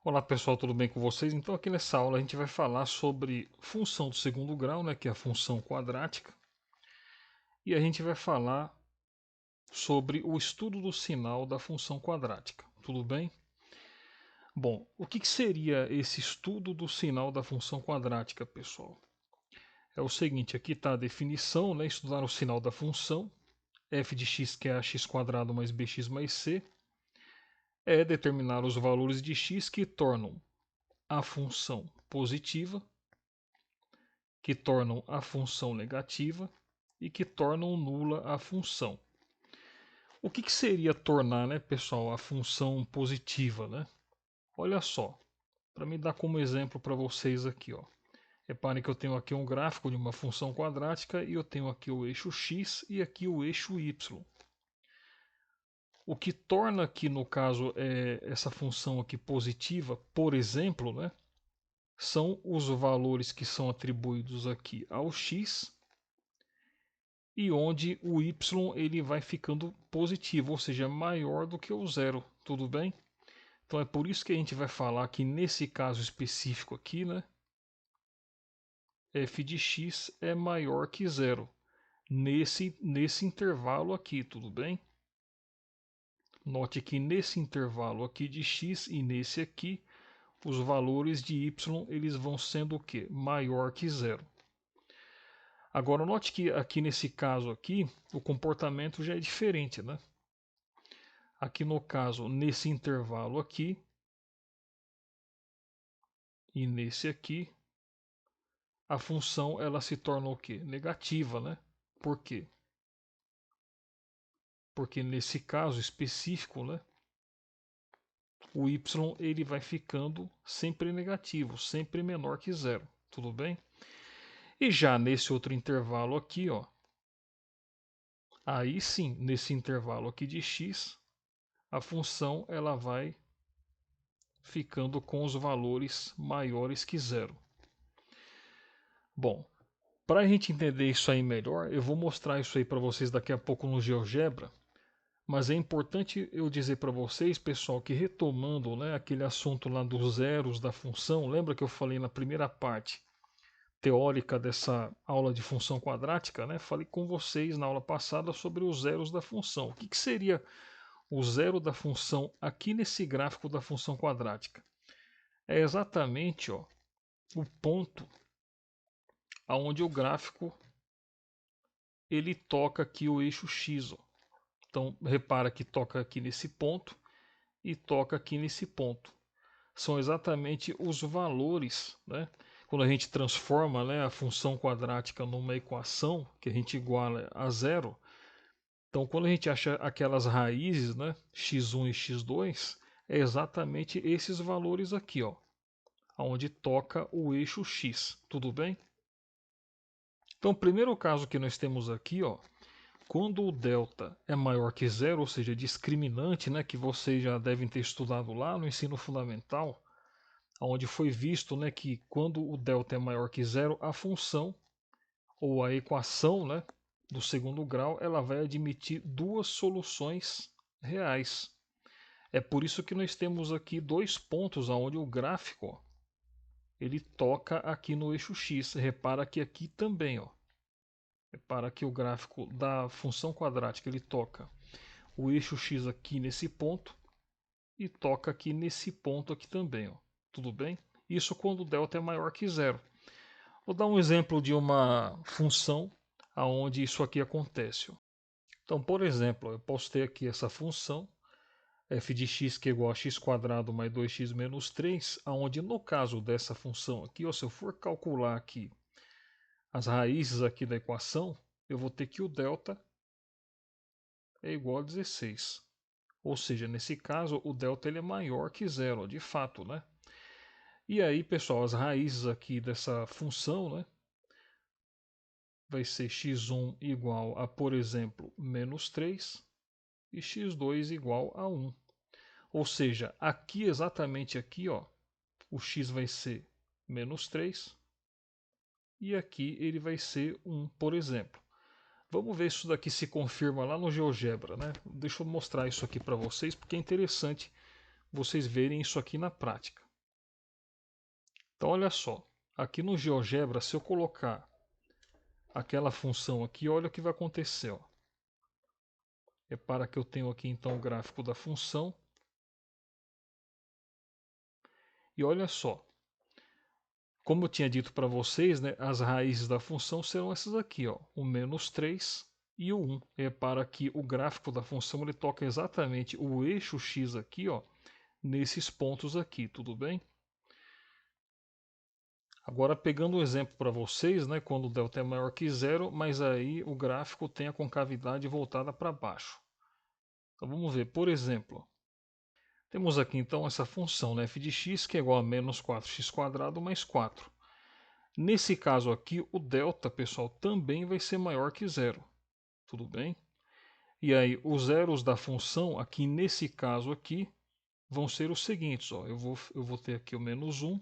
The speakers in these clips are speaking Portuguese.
Olá pessoal, tudo bem com vocês? Então aqui nessa aula a gente vai falar sobre função do segundo grau, né, que é a função quadrática, e a gente vai falar sobre o estudo do sinal da função quadrática, tudo bem? Bom, o que seria esse estudo do sinal da função quadrática, pessoal? É o seguinte, aqui está a definição, né, estudar o sinal da função, f de x que é ax quadrado mais bx mais c, é determinar os valores de x que tornam a função positiva, que tornam a função negativa e que tornam nula a função. O que seria tornar, né, pessoal, a função positiva, né? Olha só, para me dar como exemplo para vocês aqui, ó. Reparem que eu tenho aqui um gráfico de uma função quadrática e eu tenho aqui o eixo x e aqui o eixo y. O que torna aqui, no caso, essa função aqui positiva, por exemplo, né, são os valores que são atribuídos aqui ao x e onde o y ele vai ficando positivo, ou seja, maior do que o zero, tudo bem? Então é por isso que a gente vai falar que nesse caso específico aqui, né, f de x é maior que zero, nesse intervalo aqui, tudo bem? Note que nesse intervalo aqui de x e nesse aqui, os valores de y eles vão sendo o quê? Maior que zero. Agora note que aqui nesse caso aqui, o comportamento já é diferente, né? Aqui no caso, nesse intervalo aqui e nesse aqui, a função ela se torna o quê? Negativa, né? Por quê? Porque nesse caso específico, né, o y ele vai ficando sempre negativo, sempre menor que zero, tudo bem? E já nesse outro intervalo aqui, ó, aí sim, nesse intervalo aqui de x, a função ela vai ficando com os valores maiores que zero. Bom, para a gente entender isso aí melhor, eu vou mostrar isso aí para vocês daqui a pouco no GeoGebra, mas é importante eu dizer para vocês, pessoal, que retomando, né, aquele assunto lá dos zeros da função, lembra que eu falei na primeira parte teórica dessa aula de função quadrática, né? Falei com vocês na aula passada sobre os zeros da função. O que seria o zero da função aqui nesse gráfico da função quadrática? É exatamente, ó, o ponto aonde o gráfico ele toca aqui o eixo x. Ó. Então, repara que toca aqui nesse ponto e toca aqui nesse ponto. São exatamente os valores, né? Quando a gente transforma, né, a função quadrática numa equação que a gente iguala a zero, então quando a gente acha aquelas raízes, né, x1 e x2, é exatamente esses valores aqui, ó, onde toca o eixo x, tudo bem? Então, o primeiro caso que nós temos aqui, ó, quando o delta é maior que zero, ou seja, discriminante, né, que vocês já devem ter estudado lá no ensino fundamental, onde foi visto, né, que quando o delta é maior que zero, a função ou a equação, né, do segundo grau, ela vai admitir duas soluções reais. É por isso que nós temos aqui dois pontos onde o gráfico ó, ele toca aqui no eixo x. Repara que aqui também, ó, repara que o gráfico da função quadrática ele toca o eixo x aqui nesse ponto e toca aqui nesse ponto aqui também, ó. Tudo bem? Isso quando o delta é maior que zero. Vou dar um exemplo de uma função aonde isso aqui acontece. Ó. Então, por exemplo, eu posso ter aqui essa função f de x que é igual a x quadrado mais 2x menos 3, aonde no caso dessa função aqui, ó, se eu for calcular aqui as raízes aqui da equação, eu vou ter que o delta é igual a 16. Ou seja, nesse caso, o delta ele é maior que zero, de fato, né? E aí, pessoal, as raízes aqui dessa função, né? Vai ser x1 igual a, por exemplo, menos 3 e x2 igual a 1. Ou seja, aqui, exatamente aqui, ó, o x vai ser menos 3 e aqui ele vai ser 1, por exemplo. Vamos ver se isso daqui se confirma lá no GeoGebra, né? Deixa eu mostrar isso aqui para vocês, porque é interessante vocês verem isso aqui na prática. Então olha só, aqui no GeoGebra, se eu colocar aquela função aqui, olha o que vai acontecer. Ó. Repara que eu tenho aqui então o gráfico da função. E olha só, como eu tinha dito para vocês, né, as raízes da função serão essas aqui, ó, o -3 e o 1. Repara que o gráfico da função ele toca exatamente o eixo x aqui, ó, nesses pontos aqui, tudo bem? Agora pegando um exemplo para vocês, né, quando o delta é maior que zero, mas aí o gráfico tem a concavidade voltada para baixo. Então vamos ver, por exemplo, temos aqui então essa função, né, f de x que é igual a -4x² mais 4. Nesse caso aqui, o delta, pessoal, também vai ser maior que zero. Tudo bem? E aí, os zeros da função, aqui nesse caso aqui, vão ser os seguintes. Ó. Eu vou ter aqui o -1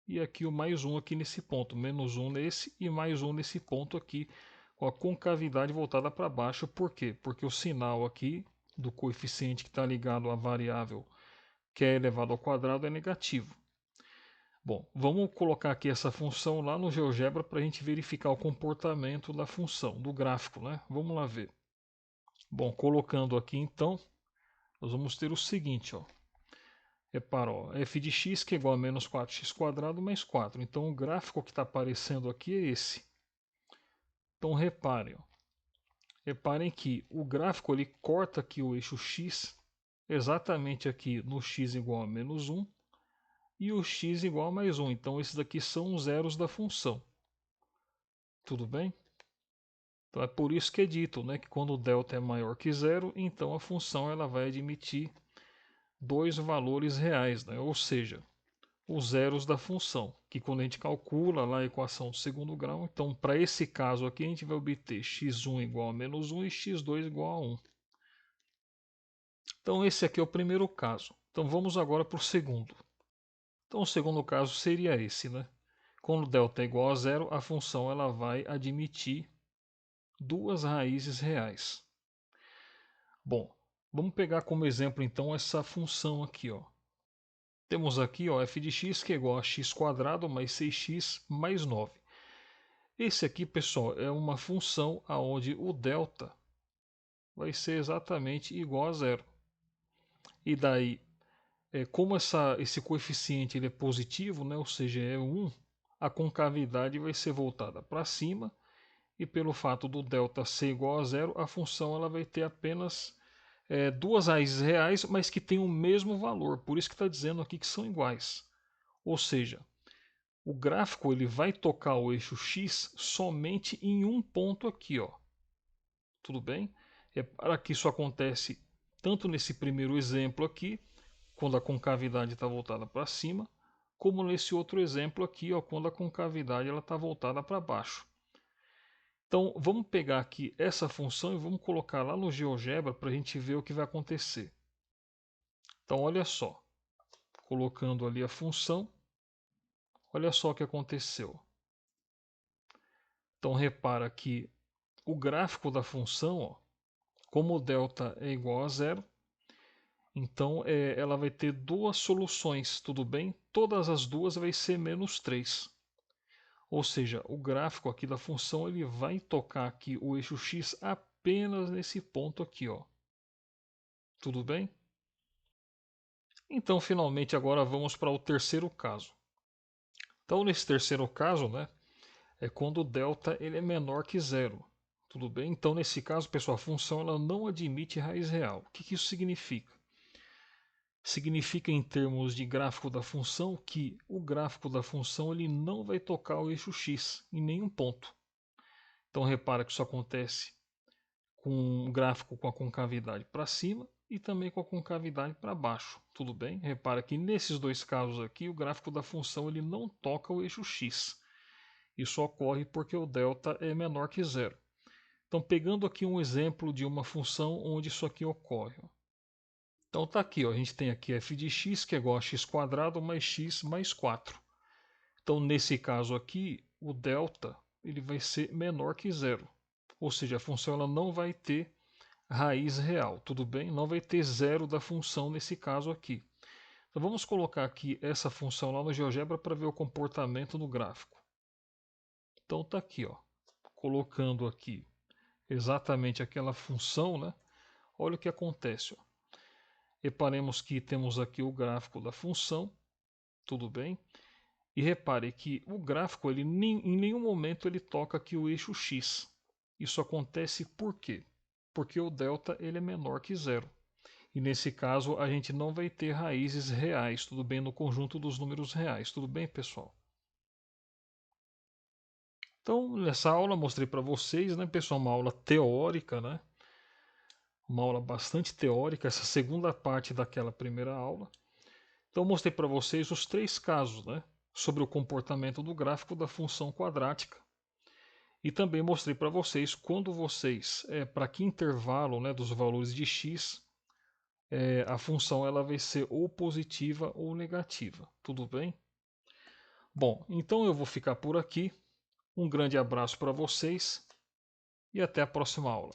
e aqui o +1 aqui nesse ponto. -1 nesse e +1 nesse ponto aqui, com a concavidade voltada para baixo. Por quê? Porque o sinal aqui do coeficiente que está ligado à variável que é elevado ao quadrado é negativo. Bom, vamos colocar aqui essa função lá no GeoGebra para a gente verificar o comportamento da função, do gráfico, né? Vamos lá ver. Bom, colocando aqui então, nós vamos ter o seguinte, ó. Repara, ó, f de x que é igual a -4x² mais 4. Então o gráfico que está aparecendo aqui é esse. Então reparem, ó. Reparem que o gráfico ele corta aqui o eixo x exatamente aqui no x igual a -1 e o x igual a +1. Então esses daqui são os zeros da função. Tudo bem? Então é por isso que é dito, né, que quando o delta é maior que zero, então a função ela vai admitir dois valores reais, né, ou seja, os zeros da função, que quando a gente calcula lá a equação do segundo grau, então para esse caso aqui a gente vai obter x1 igual a -1 e x2 igual a 1. Então esse aqui é o primeiro caso. Então vamos agora para o segundo. Então o segundo caso seria esse, né? Quando delta é igual a zero, a função ela vai admitir duas raízes reais. Bom, vamos pegar como exemplo então essa função aqui, ó. Temos aqui, ó, f de x que é igual a x² mais 6x mais 9. Esse aqui, pessoal, é uma função aonde o delta vai ser exatamente igual a zero. E daí, como esse coeficiente ele é positivo, né, ou seja, é 1, a concavidade vai ser voltada para cima. E pelo fato do delta ser igual a zero, a função ela vai ter apenas duas raízes reais, mas que têm o mesmo valor. Por isso que está dizendo aqui que são iguais. Ou seja, o gráfico ele vai tocar o eixo x somente em um ponto aqui. Ó. Tudo bem? Repara que isso acontece tanto nesse primeiro exemplo aqui, quando a concavidade está voltada para cima, como nesse outro exemplo aqui, ó, quando a concavidade está voltada para baixo. Então, vamos pegar aqui essa função e vamos colocar lá no GeoGebra para a gente ver o que vai acontecer. Então, olha só. Colocando ali a função, olha só o que aconteceu. Então, repara que o gráfico da função, ó, como o delta é igual a zero, então ela vai ter duas soluções, tudo bem? Todas as duas vai ser -3. Ou seja, o gráfico aqui da função ele vai tocar aqui o eixo x apenas nesse ponto aqui, ó. Tudo bem? Então, finalmente, agora vamos para o terceiro caso. Então, nesse terceiro caso, né, é quando o delta ele é menor que zero. Tudo bem? Então, nesse caso, pessoal, a função ela não admite raiz real. O que isso significa? Significa, em termos de gráfico da função, que o gráfico da função ele não vai tocar o eixo x em nenhum ponto. Então, repara que isso acontece com um gráfico com a concavidade para cima e também com a concavidade para baixo, tudo bem? Repara que nesses dois casos aqui, o gráfico da função ele não toca o eixo x. Isso ocorre porque o delta é menor que zero. Então, pegando aqui um exemplo de uma função onde isso aqui ocorre. Então, está aqui, ó, a gente tem aqui f de x que é igual a x² mais x mais 4. Então, nesse caso aqui, o delta ele vai ser menor que zero. Ou seja, a função ela não vai ter raiz real, tudo bem? Não vai ter zero da função nesse caso aqui. Então vamos colocar aqui essa função lá no GeoGebra para ver o comportamento do gráfico. Então tá aqui, ó, colocando aqui exatamente aquela função, né? Olha o que acontece, ó. Reparemos que temos aqui o gráfico da função, tudo bem? E repare que o gráfico, ele em nenhum momento ele toca aqui o eixo X. Isso acontece por quê? Porque o delta ele é menor que zero. E nesse caso a gente não vai ter raízes reais, tudo bem? No conjunto dos números reais, tudo bem, pessoal? Então, nessa aula mostrei para vocês, né, pessoal, uma aula teórica, né? Uma aula bastante teórica, essa segunda parte daquela primeira aula. Então, mostrei para vocês os 3 casos, né, sobre o comportamento do gráfico da função quadrática. E também mostrei para vocês quando vocês, para que intervalo, né, dos valores de x, a função ela vai ser ou positiva ou negativa. Tudo bem? Bom, então eu vou ficar por aqui. Um grande abraço para vocês e até a próxima aula.